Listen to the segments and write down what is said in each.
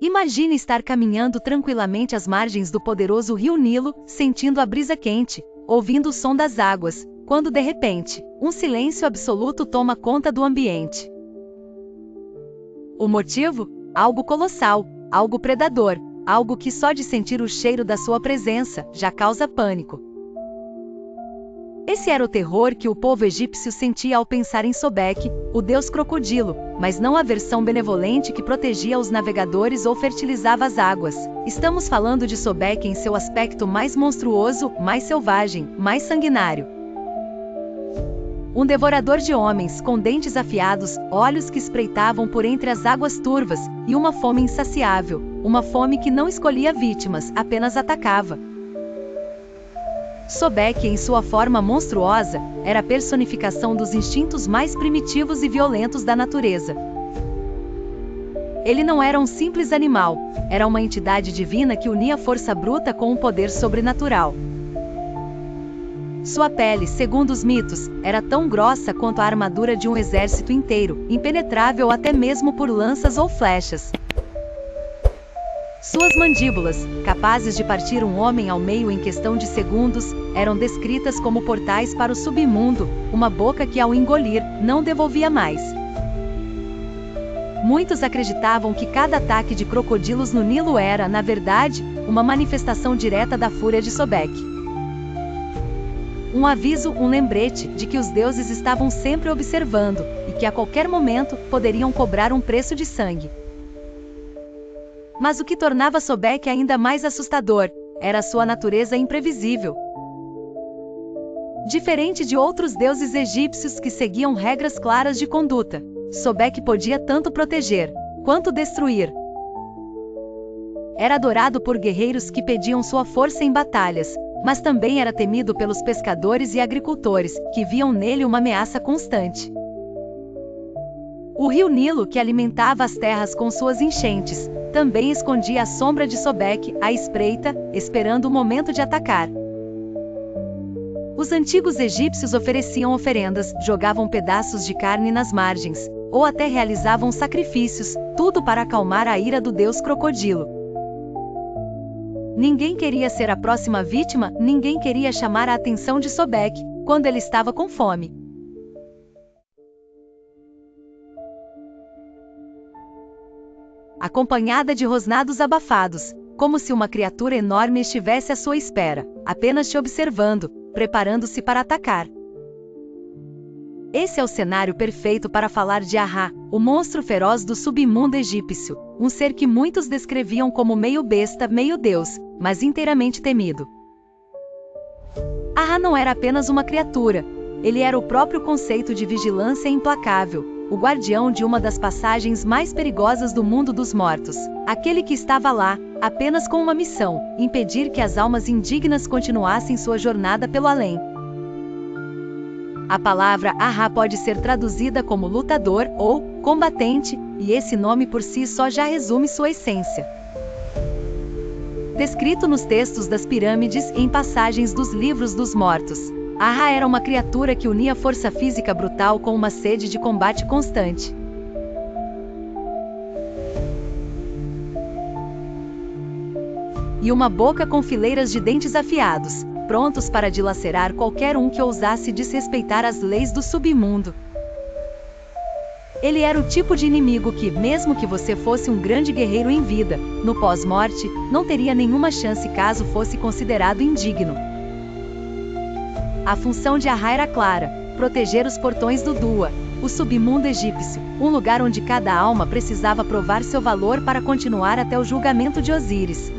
Imagine estar caminhando tranquilamente às margens do poderoso rio Nilo, sentindo a brisa quente, ouvindo o som das águas, quando de repente, um silêncio absoluto toma conta do ambiente. O motivo? Algo colossal, algo predador, algo que só de sentir o cheiro da sua presença já causa pânico. Esse era o terror que o povo egípcio sentia ao pensar em Sobek, o deus crocodilo, mas não a versão benevolente que protegia os navegadores ou fertilizava as águas. Estamos falando de Sobek em seu aspecto mais monstruoso, mais selvagem, mais sanguinário. Um devorador de homens, com dentes afiados, olhos que espreitavam por entre as águas turvas, e uma fome insaciável, uma fome que não escolhia vítimas, apenas atacava. Sobek, em sua forma monstruosa, era a personificação dos instintos mais primitivos e violentos da natureza. Ele não era um simples animal, era uma entidade divina que unia força bruta com um poder sobrenatural. Sua pele, segundo os mitos, era tão grossa quanto a armadura de um exército inteiro, impenetrável até mesmo por lanças ou flechas. Suas mandíbulas, capazes de partir um homem ao meio em questão de segundos, eram descritas como portais para o submundo, uma boca que ao engolir, não devolvia mais. Muitos acreditavam que cada ataque de crocodilos no Nilo era, na verdade, uma manifestação direta da fúria de Sobek. Um aviso, um lembrete, de que os deuses estavam sempre observando, e que a qualquer momento, poderiam cobrar um preço de sangue. Mas o que tornava Sobek ainda mais assustador, era sua natureza imprevisível. Diferente de outros deuses egípcios que seguiam regras claras de conduta, Sobek podia tanto proteger, quanto destruir. Era adorado por guerreiros que pediam sua força em batalhas, mas também era temido pelos pescadores e agricultores, que viam nele uma ameaça constante. O rio Nilo, que alimentava as terras com suas enchentes, também escondia a sombra de Sobek, à espreita, esperando o momento de atacar. Os antigos egípcios ofereciam oferendas, jogavam pedaços de carne nas margens, ou até realizavam sacrifícios, tudo para acalmar a ira do deus crocodilo. Ninguém queria ser a próxima vítima, ninguém queria chamar a atenção de Sobek, quando ele estava com fome. Acompanhada de rosnados abafados, como se uma criatura enorme estivesse à sua espera, apenas te observando, preparando-se para atacar. Esse é o cenário perfeito para falar de Ahá, o monstro feroz do submundo egípcio, um ser que muitos descreviam como meio besta, meio deus, mas inteiramente temido. Ahá não era apenas uma criatura, ele era o próprio conceito de vigilância implacável, o guardião de uma das passagens mais perigosas do mundo dos mortos, aquele que estava lá, apenas com uma missão, impedir que as almas indignas continuassem sua jornada pelo além. A palavra Ahá pode ser traduzida como lutador ou combatente, e esse nome por si só já resume sua essência. Descrito nos textos das pirâmides e em passagens dos livros dos mortos, Ahá era uma criatura que unia força física brutal com uma sede de combate constante. E uma boca com fileiras de dentes afiados, prontos para dilacerar qualquer um que ousasse desrespeitar as leis do submundo. Ele era o tipo de inimigo que, mesmo que você fosse um grande guerreiro em vida, no pós-morte, não teria nenhuma chance caso fosse considerado indigno. A função de Ahá era clara: proteger os portões do Dua, o submundo egípcio, um lugar onde cada alma precisava provar seu valor para continuar até o julgamento de Osíris.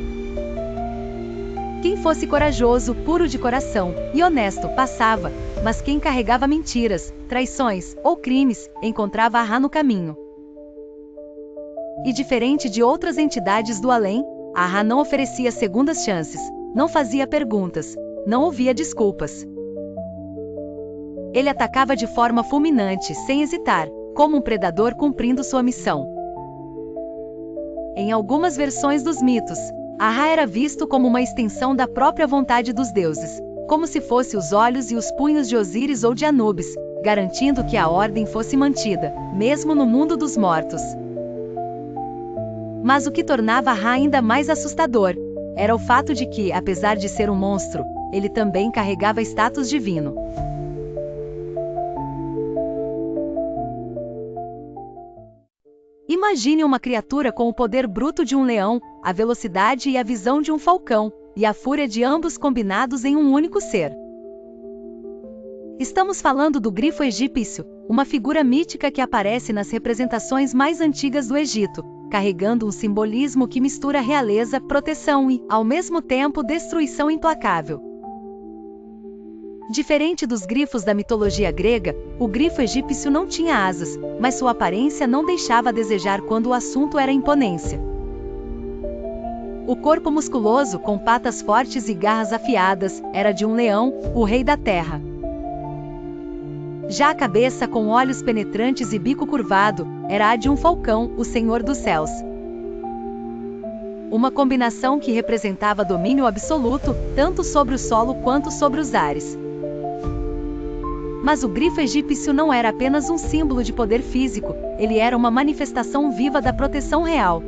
Quem fosse corajoso, puro de coração e honesto passava, mas quem carregava mentiras, traições ou crimes, encontrava Ahá no caminho. E diferente de outras entidades do além, Ahá não oferecia segundas chances, não fazia perguntas, não ouvia desculpas. Ele atacava de forma fulminante, sem hesitar, como um predador cumprindo sua missão. Em algumas versões dos mitos, Ahá era visto como uma extensão da própria vontade dos deuses, como se fosse os olhos e os punhos de Osíris ou de Anubis, garantindo que a ordem fosse mantida, mesmo no mundo dos mortos. Mas o que tornava Ra ainda mais assustador era o fato de que, apesar de ser um monstro, ele também carregava status divino. Imagine uma criatura com o poder bruto de um leão, a velocidade e a visão de um falcão, e a fúria de ambos combinados em um único ser. Estamos falando do grifo egípcio, uma figura mítica que aparece nas representações mais antigas do Egito, carregando um simbolismo que mistura realeza, proteção e, ao mesmo tempo, destruição implacável. Diferente dos grifos da mitologia grega, o grifo egípcio não tinha asas, mas sua aparência não deixava a desejar quando o assunto era imponência. O corpo musculoso, com patas fortes e garras afiadas, era de um leão, o rei da terra. Já a cabeça, com olhos penetrantes e bico curvado, era a de um falcão, o senhor dos céus. Uma combinação que representava domínio absoluto, tanto sobre o solo quanto sobre os ares. Mas o grifo egípcio não era apenas um símbolo de poder físico, ele era uma manifestação viva da proteção real.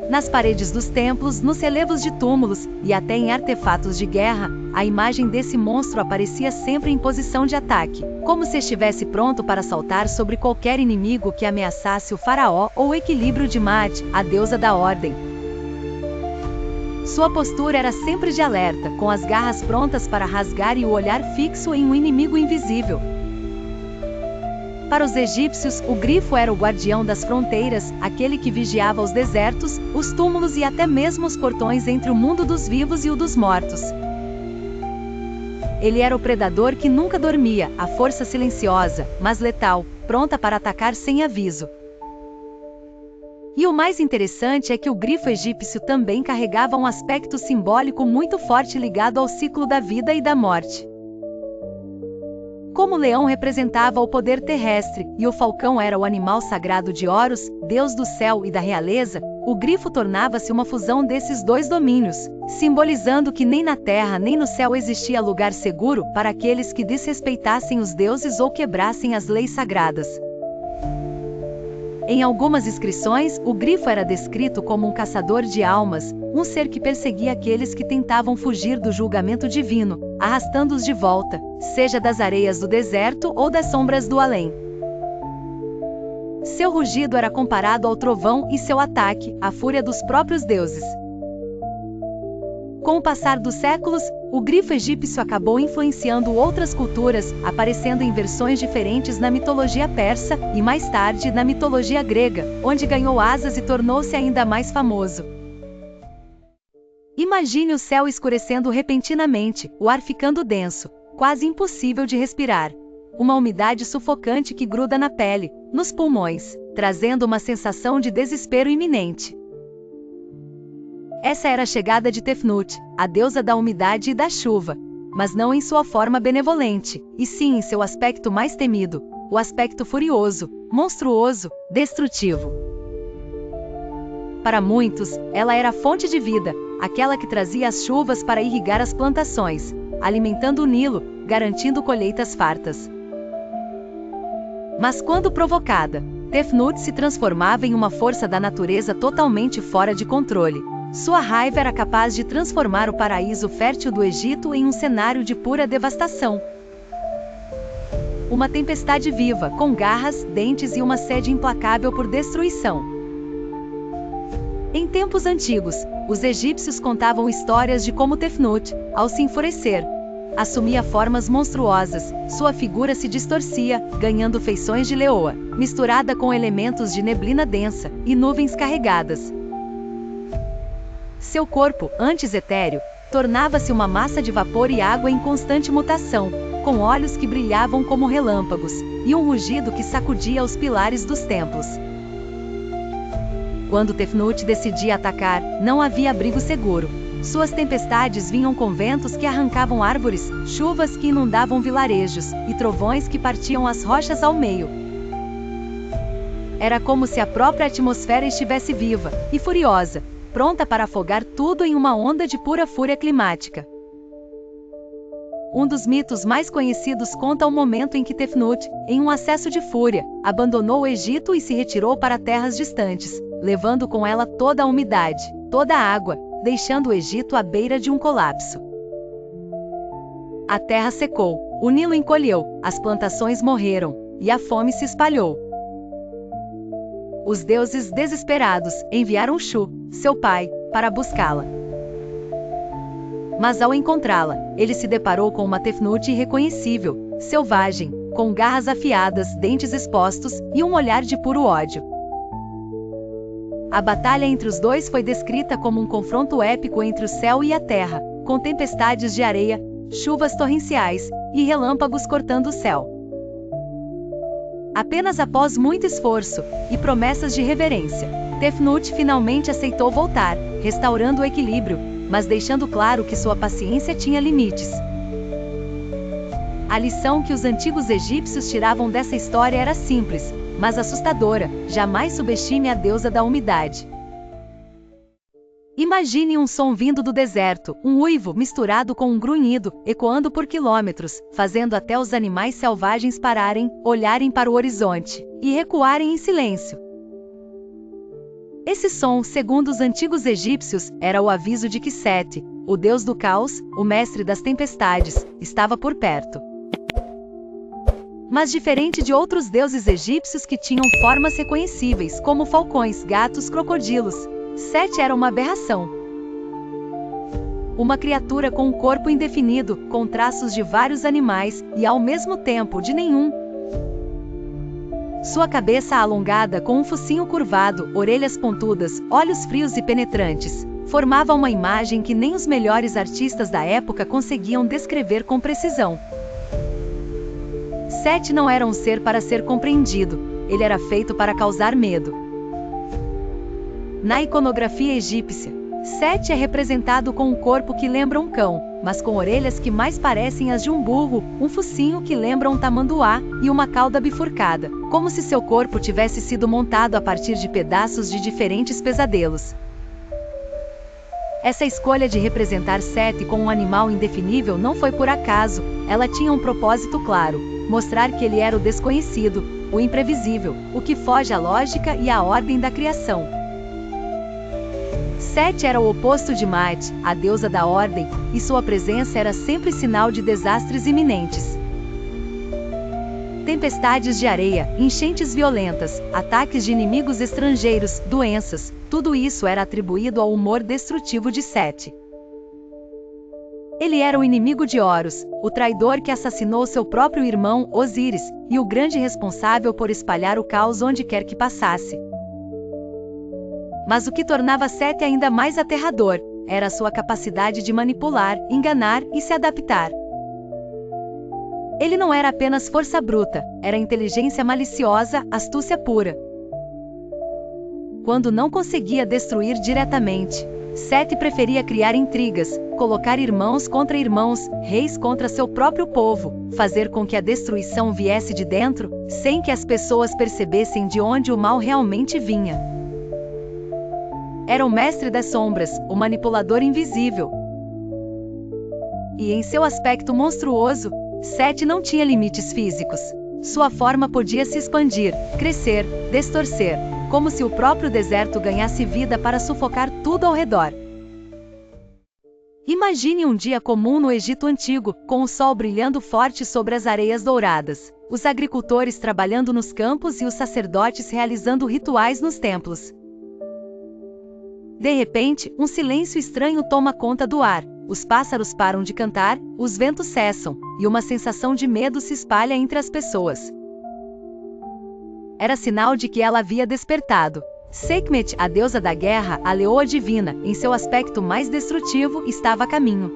Nas paredes dos templos, nos relevos de túmulos, e até em artefatos de guerra, a imagem desse monstro aparecia sempre em posição de ataque, como se estivesse pronto para saltar sobre qualquer inimigo que ameaçasse o faraó ou o equilíbrio de Maat, a deusa da ordem. Sua postura era sempre de alerta, com as garras prontas para rasgar e o olhar fixo em um inimigo invisível. Para os egípcios, o grifo era o guardião das fronteiras, aquele que vigiava os desertos, os túmulos e até mesmo os portões entre o mundo dos vivos e o dos mortos. Ele era o predador que nunca dormia, a força silenciosa, mas letal, pronta para atacar sem aviso. E o mais interessante é que o grifo egípcio também carregava um aspecto simbólico muito forte ligado ao ciclo da vida e da morte. Como o leão representava o poder terrestre, e o falcão era o animal sagrado de Horus, deus do céu e da realeza, o grifo tornava-se uma fusão desses dois domínios, simbolizando que nem na terra nem no céu existia lugar seguro para aqueles que desrespeitassem os deuses ou quebrassem as leis sagradas. Em algumas inscrições, o grifo era descrito como um caçador de almas, um ser que perseguia aqueles que tentavam fugir do julgamento divino, arrastando-os de volta, seja das areias do deserto ou das sombras do além. Seu rugido era comparado ao trovão e seu ataque, à fúria dos próprios deuses. Com o passar dos séculos, o grifo egípcio acabou influenciando outras culturas, aparecendo em versões diferentes na mitologia persa, e mais tarde na mitologia grega, onde ganhou asas e tornou-se ainda mais famoso. Imagine o céu escurecendo repentinamente, o ar ficando denso, quase impossível de respirar. Uma umidade sufocante que gruda na pele, nos pulmões, trazendo uma sensação de desespero iminente. Essa era a chegada de Tefnut, a deusa da umidade e da chuva, mas não em sua forma benevolente, e sim em seu aspecto mais temido, o aspecto furioso, monstruoso, destrutivo. Para muitos, ela era a fonte de vida, aquela que trazia as chuvas para irrigar as plantações, alimentando o Nilo, garantindo colheitas fartas. Mas quando provocada, Tefnut se transformava em uma força da natureza totalmente fora de controle. Sua raiva era capaz de transformar o paraíso fértil do Egito em um cenário de pura devastação. Uma tempestade viva, com garras, dentes e uma sede implacável por destruição. Em tempos antigos, os egípcios contavam histórias de como Tefnut, ao se enfurecer, assumia formas monstruosas, sua figura se distorcia, ganhando feições de leoa, misturada com elementos de neblina densa e nuvens carregadas. Seu corpo, antes etéreo, tornava-se uma massa de vapor e água em constante mutação, com olhos que brilhavam como relâmpagos, e um rugido que sacudia os pilares dos templos. Quando Tefnut decidia atacar, não havia abrigo seguro. Suas tempestades vinham com ventos que arrancavam árvores, chuvas que inundavam vilarejos, e trovões que partiam as rochas ao meio. Era como se a própria atmosfera estivesse viva e furiosa, pronta para afogar tudo em uma onda de pura fúria climática. Um dos mitos mais conhecidos conta o momento em que Tefnut, em um acesso de fúria, abandonou o Egito e se retirou para terras distantes, levando com ela toda a umidade, toda a água, deixando o Egito à beira de um colapso. A terra secou, o Nilo encolheu, as plantações morreram, e a fome se espalhou. Os deuses, desesperados, enviaram Shu, seu pai, para buscá-la. Mas ao encontrá-la, ele se deparou com uma Tefnut irreconhecível, selvagem, com garras afiadas, dentes expostos e um olhar de puro ódio. A batalha entre os dois foi descrita como um confronto épico entre o céu e a terra, com tempestades de areia, chuvas torrenciais e relâmpagos cortando o céu. Apenas após muito esforço e promessas de reverência, Tefnut finalmente aceitou voltar, restaurando o equilíbrio, mas deixando claro que sua paciência tinha limites. A lição que os antigos egípcios tiravam dessa história era simples, mas assustadora: jamais subestime a deusa da umidade. Imagine um som vindo do deserto, um uivo misturado com um grunhido, ecoando por quilômetros, fazendo até os animais selvagens pararem, olharem para o horizonte e recuarem em silêncio. Esse som, segundo os antigos egípcios, era o aviso de que Sete, o deus do caos, o mestre das tempestades, estava por perto. Mas diferente de outros deuses egípcios que tinham formas reconhecíveis, como falcões, gatos, crocodilos, Sete era uma aberração. Uma criatura com um corpo indefinido, com traços de vários animais, e ao mesmo tempo de nenhum. Sua cabeça alongada com um focinho curvado, orelhas pontudas, olhos frios e penetrantes, formava uma imagem que nem os melhores artistas da época conseguiam descrever com precisão. Sete não era um ser para ser compreendido, ele era feito para causar medo. Na iconografia egípcia, Sete é representado com um corpo que lembra um cão, mas com orelhas que mais parecem as de um burro, um focinho que lembra um tamanduá e uma cauda bifurcada, como se seu corpo tivesse sido montado a partir de pedaços de diferentes pesadelos. Essa escolha de representar Sete com um animal indefinível não foi por acaso, ela tinha um propósito claro: mostrar que ele era o desconhecido, o imprevisível, o que foge à lógica e à ordem da criação. Sete era o oposto de Maat, a deusa da ordem, e sua presença era sempre sinal de desastres iminentes. Tempestades de areia, enchentes violentas, ataques de inimigos estrangeiros, doenças, tudo isso era atribuído ao humor destrutivo de Sete. Ele era o inimigo de Horus, o traidor que assassinou seu próprio irmão, Osíris, e o grande responsável por espalhar o caos onde quer que passasse. Mas o que tornava Sete ainda mais aterrador era a sua capacidade de manipular, enganar e se adaptar. Ele não era apenas força bruta, era inteligência maliciosa, astúcia pura. Quando não conseguia destruir diretamente, Sete preferia criar intrigas, colocar irmãos contra irmãos, reis contra seu próprio povo, fazer com que a destruição viesse de dentro, sem que as pessoas percebessem de onde o mal realmente vinha. Era o mestre das sombras, o manipulador invisível. E em seu aspecto monstruoso, Sete não tinha limites físicos. Sua forma podia se expandir, crescer, distorcer, como se o próprio deserto ganhasse vida para sufocar tudo ao redor. Imagine um dia comum no Egito Antigo, com o sol brilhando forte sobre as areias douradas, os agricultores trabalhando nos campos e os sacerdotes realizando rituais nos templos. De repente, um silêncio estranho toma conta do ar, os pássaros param de cantar, os ventos cessam, e uma sensação de medo se espalha entre as pessoas. Era sinal de que ela havia despertado. Sekhmet, a deusa da guerra, a leoa divina, em seu aspecto mais destrutivo, estava a caminho.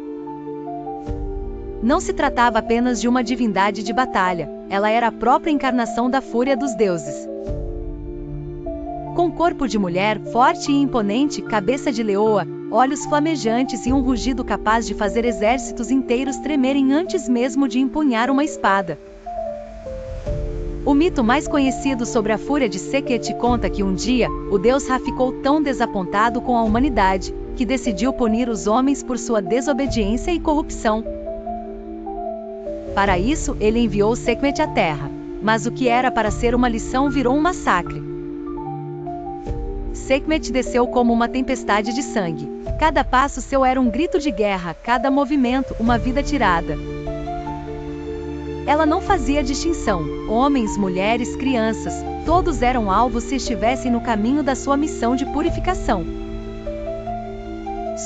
Não se tratava apenas de uma divindade de batalha, ela era a própria encarnação da fúria dos deuses. Com corpo de mulher, forte e imponente, cabeça de leoa, olhos flamejantes e um rugido capaz de fazer exércitos inteiros tremerem antes mesmo de empunhar uma espada. O mito mais conhecido sobre a fúria de Sekhet conta que um dia, o deus Ra ficou tão desapontado com a humanidade, que decidiu punir os homens por sua desobediência e corrupção. Para isso, ele enviou Sekhmet à Terra. Mas o que era para ser uma lição virou um massacre. Sekhmet desceu como uma tempestade de sangue. Cada passo seu era um grito de guerra, cada movimento, uma vida tirada. Ela não fazia distinção. Homens, mulheres, crianças, todos eram alvos se estivessem no caminho da sua missão de purificação.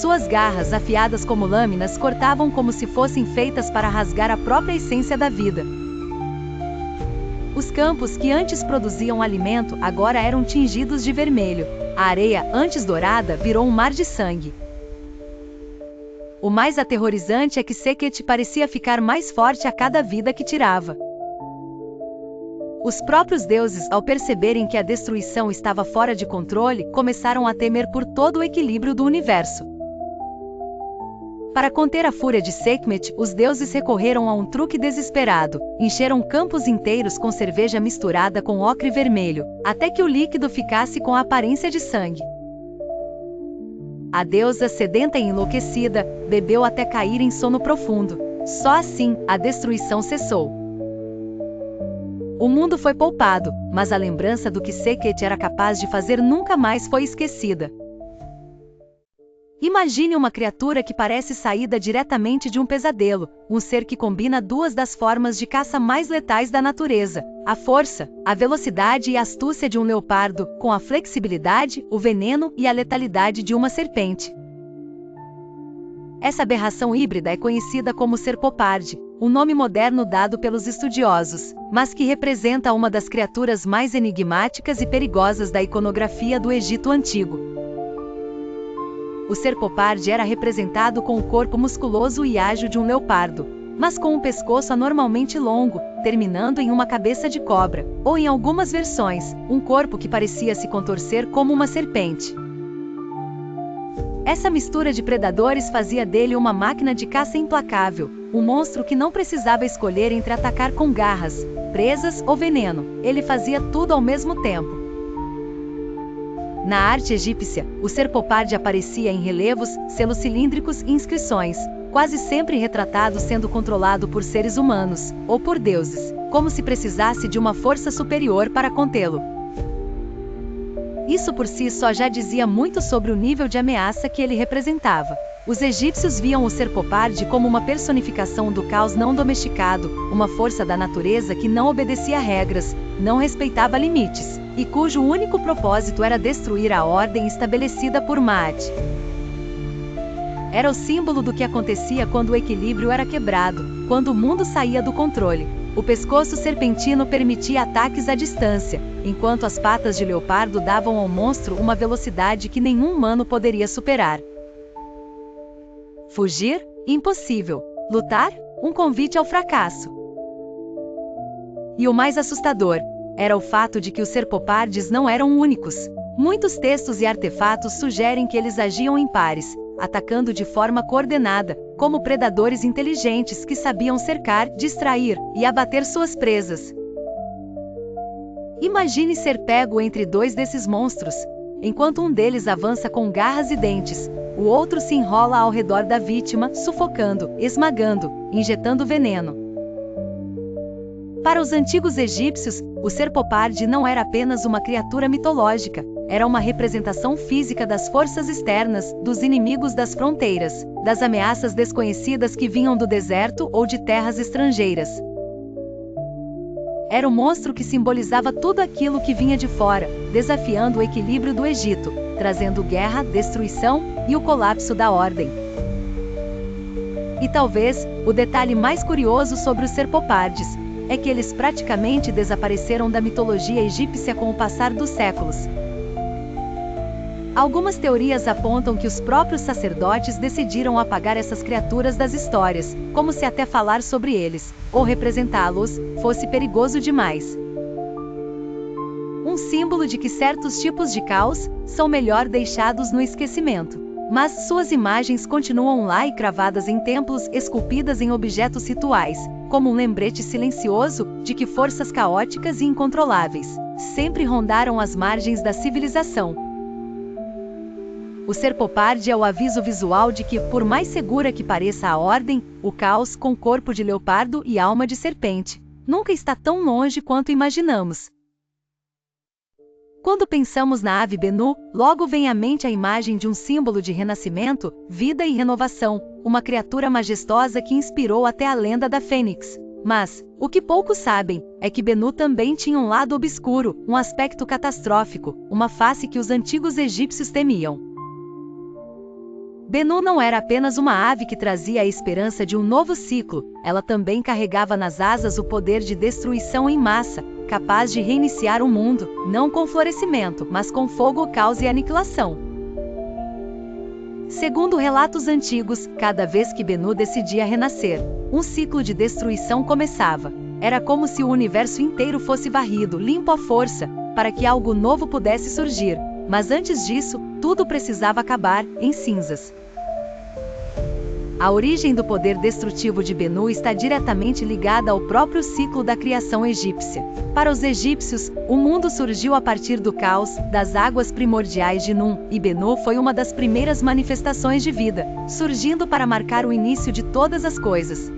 Suas garras, afiadas como lâminas, cortavam como se fossem feitas para rasgar a própria essência da vida. Os campos que antes produziam alimento agora eram tingidos de vermelho. A areia, antes dourada, virou um mar de sangue. O mais aterrorizante é que Sekhmet parecia ficar mais forte a cada vida que tirava. Os próprios deuses, ao perceberem que a destruição estava fora de controle, começaram a temer por todo o equilíbrio do universo. Para conter a fúria de Sekhmet, os deuses recorreram a um truque desesperado. Encheram campos inteiros com cerveja misturada com ocre vermelho, até que o líquido ficasse com a aparência de sangue. A deusa, sedenta e enlouquecida, bebeu até cair em sono profundo. Só assim, a destruição cessou. O mundo foi poupado, mas a lembrança do que Sekhmet era capaz de fazer nunca mais foi esquecida. Imagine uma criatura que parece saída diretamente de um pesadelo, um ser que combina duas das formas de caça mais letais da natureza, a força, a velocidade e a astúcia de um leopardo, com a flexibilidade, o veneno e a letalidade de uma serpente. Essa aberração híbrida é conhecida como Serpopard, um nome moderno dado pelos estudiosos, mas que representa uma das criaturas mais enigmáticas e perigosas da iconografia do Egito Antigo. O Serpopard era representado com o corpo musculoso e ágil de um leopardo, mas com um pescoço anormalmente longo, terminando em uma cabeça de cobra, ou em algumas versões, um corpo que parecia se contorcer como uma serpente. Essa mistura de predadores fazia dele uma máquina de caça implacável, um monstro que não precisava escolher entre atacar com garras, presas ou veneno, ele fazia tudo ao mesmo tempo. Na arte egípcia, o Serpopard aparecia em relevos, selos cilíndricos e inscrições, quase sempre retratado sendo controlado por seres humanos, ou por deuses, como se precisasse de uma força superior para contê-lo. Isso por si só já dizia muito sobre o nível de ameaça que ele representava. Os egípcios viam o Serpopard como uma personificação do caos não domesticado, uma força da natureza que não obedecia regras, não respeitava limites, e cujo único propósito era destruir a ordem estabelecida por Maat. Era o símbolo do que acontecia quando o equilíbrio era quebrado, quando o mundo saía do controle. O pescoço serpentino permitia ataques à distância, enquanto as patas de leopardo davam ao monstro uma velocidade que nenhum humano poderia superar. Fugir? Impossível. Lutar? Um convite ao fracasso. E o mais assustador era o fato de que os Serpopards não eram únicos. Muitos textos e artefatos sugerem que eles agiam em pares, atacando de forma coordenada, como predadores inteligentes que sabiam cercar, distrair e abater suas presas. Imagine ser pego entre dois desses monstros. Enquanto um deles avança com garras e dentes, o outro se enrola ao redor da vítima, sufocando, esmagando, injetando veneno. Para os antigos egípcios, o Serpopard não era apenas uma criatura mitológica, era uma representação física das forças externas, dos inimigos das fronteiras, das ameaças desconhecidas que vinham do deserto ou de terras estrangeiras. Era o monstro que simbolizava tudo aquilo que vinha de fora, desafiando o equilíbrio do Egito, trazendo guerra, destruição e o colapso da ordem. E talvez, o detalhe mais curioso sobre os Serpopards é que eles praticamente desapareceram da mitologia egípcia com o passar dos séculos. Algumas teorias apontam que os próprios sacerdotes decidiram apagar essas criaturas das histórias, como se até falar sobre eles, ou representá-los, fosse perigoso demais. Um símbolo de que certos tipos de caos são melhor deixados no esquecimento. Mas suas imagens continuam lá e cravadas em templos, esculpidas em objetos rituais, como um lembrete silencioso de que forças caóticas e incontroláveis sempre rondaram as margens da civilização. O Serpopard é o aviso visual de que, por mais segura que pareça a ordem, o caos, com corpo de leopardo e alma de serpente, nunca está tão longe quanto imaginamos. Quando pensamos na ave Bennu, logo vem à mente a imagem de um símbolo de renascimento, vida e renovação, uma criatura majestosa que inspirou até a lenda da Fênix. Mas, o que poucos sabem, é que Bennu também tinha um lado obscuro, um aspecto catastrófico, uma face que os antigos egípcios temiam. Bennu não era apenas uma ave que trazia a esperança de um novo ciclo, ela também carregava nas asas o poder de destruição em massa, capaz de reiniciar o mundo, não com florescimento, mas com fogo, caos e aniquilação. Segundo relatos antigos, cada vez que Bennu decidia renascer, um ciclo de destruição começava. Era como se o universo inteiro fosse varrido, limpo à força, para que algo novo pudesse surgir. Mas antes disso, tudo precisava acabar, em cinzas. A origem do poder destrutivo de Bennu está diretamente ligada ao próprio ciclo da criação egípcia. Para os egípcios, o mundo surgiu a partir do caos, das águas primordiais de Nun, e Bennu foi uma das primeiras manifestações de vida, surgindo para marcar o início de todas as coisas.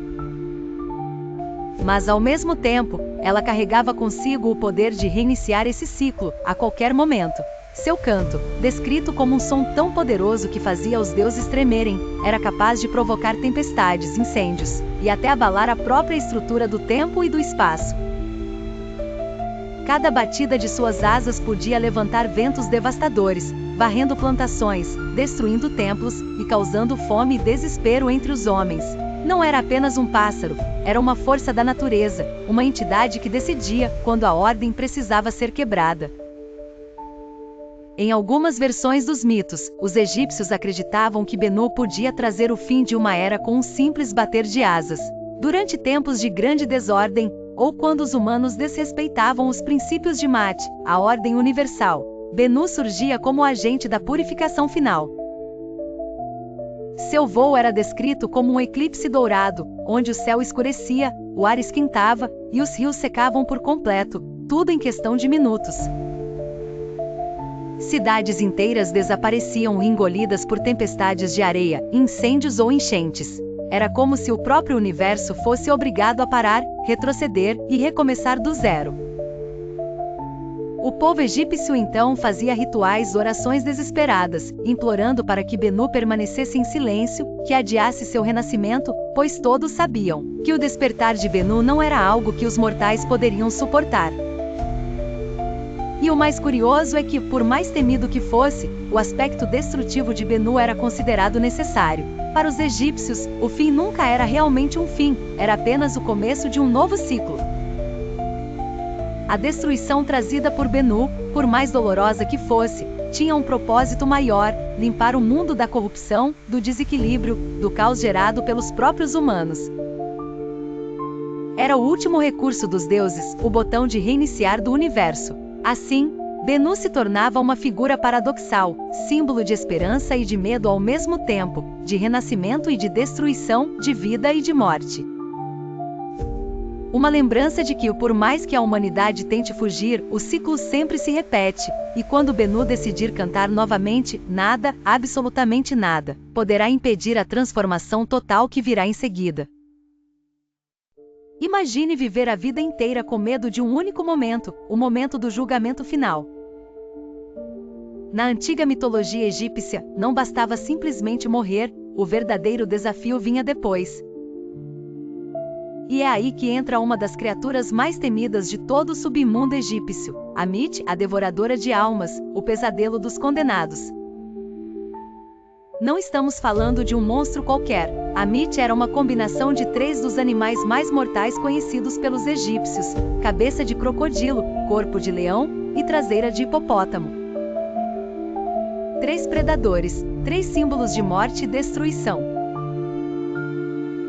Mas ao mesmo tempo, ela carregava consigo o poder de reiniciar esse ciclo, a qualquer momento. Seu canto, descrito como um som tão poderoso que fazia os deuses tremerem, era capaz de provocar tempestades, incêndios, e até abalar a própria estrutura do tempo e do espaço. Cada batida de suas asas podia levantar ventos devastadores, varrendo plantações, destruindo templos e causando fome e desespero entre os homens. Não era apenas um pássaro, era uma força da natureza, uma entidade que decidia quando a ordem precisava ser quebrada. Em algumas versões dos mitos, os egípcios acreditavam que Bennu podia trazer o fim de uma era com um simples bater de asas. Durante tempos de grande desordem, ou quando os humanos desrespeitavam os princípios de Ma'at, a ordem universal, Bennu surgia como agente da purificação final. Seu voo era descrito como um eclipse dourado, onde o céu escurecia, o ar esquentava, e os rios secavam por completo, tudo em questão de minutos. Cidades inteiras desapareciam engolidas por tempestades de areia, incêndios ou enchentes. Era como se o próprio universo fosse obrigado a parar, retroceder e recomeçar do zero. O povo egípcio então fazia rituais, orações desesperadas, implorando para que Bennu permanecesse em silêncio, que adiasse seu renascimento, pois todos sabiam que o despertar de Bennu não era algo que os mortais poderiam suportar. E o mais curioso é que, por mais temido que fosse, o aspecto destrutivo de Bennu era considerado necessário. Para os egípcios, o fim nunca era realmente um fim, era apenas o começo de um novo ciclo. A destruição trazida por Bennu, por mais dolorosa que fosse, tinha um propósito maior: limpar o mundo da corrupção, do desequilíbrio, do caos gerado pelos próprios humanos. Era o último recurso dos deuses, o botão de reiniciar do universo. Assim, Bennu se tornava uma figura paradoxal, símbolo de esperança e de medo ao mesmo tempo, de renascimento e de destruição, de vida e de morte. Uma lembrança de que, por mais que a humanidade tente fugir, o ciclo sempre se repete, e quando Bennu decidir cantar novamente, nada, absolutamente nada, poderá impedir a transformação total que virá em seguida. Imagine viver a vida inteira com medo de um único momento, o momento do julgamento final. Na antiga mitologia egípcia, não bastava simplesmente morrer, o verdadeiro desafio vinha depois. E é aí que entra uma das criaturas mais temidas de todo o submundo egípcio, Amit, a devoradora de almas, o pesadelo dos condenados. Não estamos falando de um monstro qualquer. Amit era uma combinação de 3 dos animais mais mortais conhecidos pelos egípcios: cabeça de crocodilo, corpo de leão e traseira de hipopótamo. 3 predadores, 3 símbolos de morte e destruição.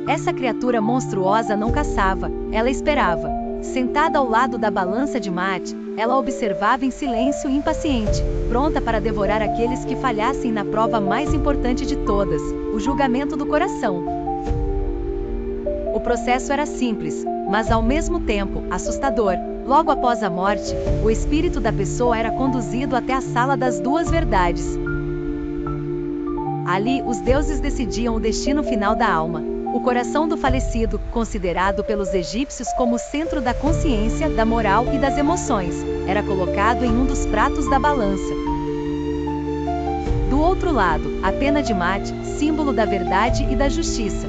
Essa criatura monstruosa não caçava, ela esperava. Sentada ao lado da balança de Ma'at, ela observava em silêncio e impaciente, pronta para devorar aqueles que falhassem na prova mais importante de todas, o julgamento do coração. O processo era simples, mas ao mesmo tempo, assustador. Logo após a morte, o espírito da pessoa era conduzido até a sala das 2 verdades. Ali, os deuses decidiam o destino final da alma. O coração do falecido, considerado pelos egípcios como o centro da consciência, da moral e das emoções, era colocado em um dos pratos da balança. Do outro lado, a pena de morte, símbolo da verdade e da justiça.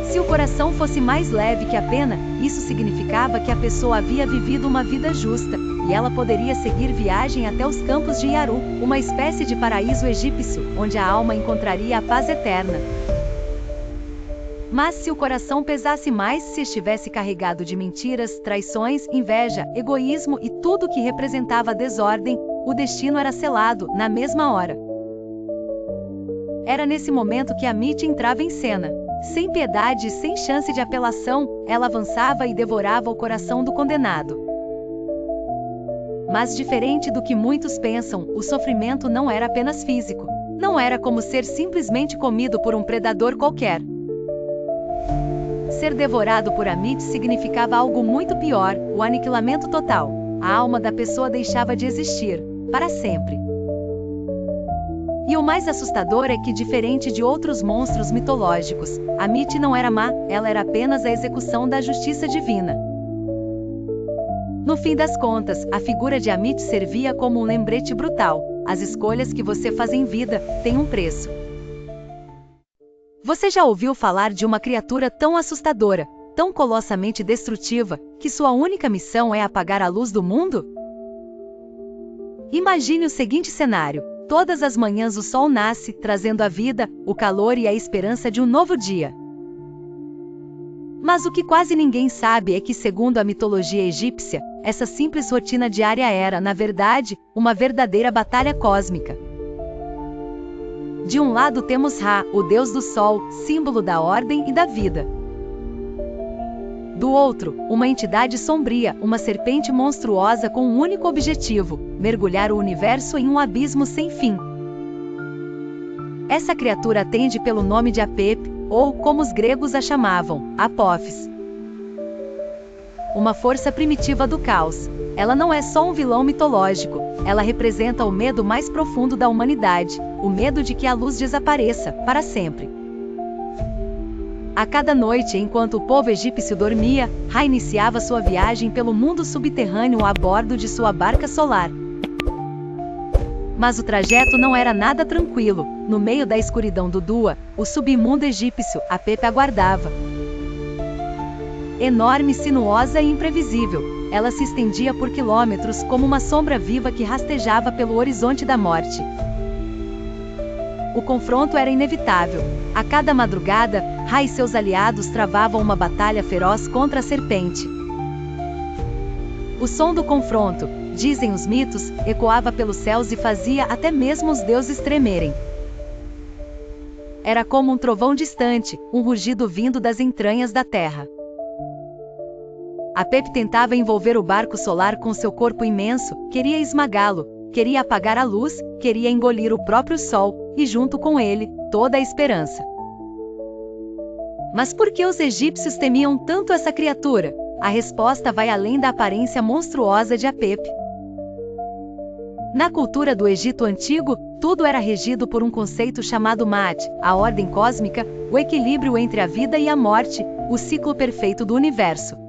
Se o coração fosse mais leve que a pena, isso significava que a pessoa havia vivido uma vida justa, e ela poderia seguir viagem até os campos de Yaru, uma espécie de paraíso egípcio, onde a alma encontraria a paz eterna. Mas se o coração pesasse mais, se estivesse carregado de mentiras, traições, inveja, egoísmo e tudo que representava desordem, o destino era selado, na mesma hora. Era nesse momento que Amit entrava em cena. Sem piedade e sem chance de apelação, ela avançava e devorava o coração do condenado. Mas diferente do que muitos pensam, o sofrimento não era apenas físico. Não era como ser simplesmente comido por um predador qualquer. Ser devorado por Amit significava algo muito pior, o aniquilamento total. A alma da pessoa deixava de existir, para sempre. E o mais assustador é que, diferente de outros monstros mitológicos, Amit não era má, ela era apenas a execução da justiça divina. No fim das contas, a figura de Amit servia como um lembrete brutal. As escolhas que você faz em vida têm um preço. Você já ouviu falar de uma criatura tão assustadora, tão colossamente destrutiva, que sua única missão é apagar a luz do mundo? Imagine o seguinte cenário. Todas as manhãs o sol nasce, trazendo a vida, o calor e a esperança de um novo dia. Mas o que quase ninguém sabe é que, segundo a mitologia egípcia, essa simples rotina diária era, na verdade, uma verdadeira batalha cósmica. De um lado temos Ra, o deus do sol, símbolo da ordem e da vida. Do outro, uma entidade sombria, uma serpente monstruosa com um único objetivo: mergulhar o universo em um abismo sem fim. Essa criatura atende pelo nome de Apep, ou, como os gregos a chamavam, Apophis. Uma força primitiva do caos. Ela não é só um vilão mitológico, ela representa o medo mais profundo da humanidade, o medo de que a luz desapareça, para sempre. A cada noite, enquanto o povo egípcio dormia, Ra iniciava sua viagem pelo mundo subterrâneo a bordo de sua barca solar. Mas o trajeto não era nada tranquilo. No meio da escuridão do Dua, o submundo egípcio, Apep aguardava. Enorme, sinuosa e imprevisível, ela se estendia por quilômetros como uma sombra viva que rastejava pelo horizonte da morte. O confronto era inevitável. A cada madrugada, Ra e seus aliados travavam uma batalha feroz contra a serpente. O som do confronto, dizem os mitos, ecoava pelos céus e fazia até mesmo os deuses tremerem. Era como um trovão distante, um rugido vindo das entranhas da terra. Apep tentava envolver o barco solar com seu corpo imenso, queria esmagá-lo, queria apagar a luz, queria engolir o próprio sol, e junto com ele, toda a esperança. Mas por que os egípcios temiam tanto essa criatura? A resposta vai além da aparência monstruosa de Apep. Na cultura do Egito Antigo, tudo era regido por um conceito chamado Ma'at, a ordem cósmica, o equilíbrio entre a vida e a morte, o ciclo perfeito do universo.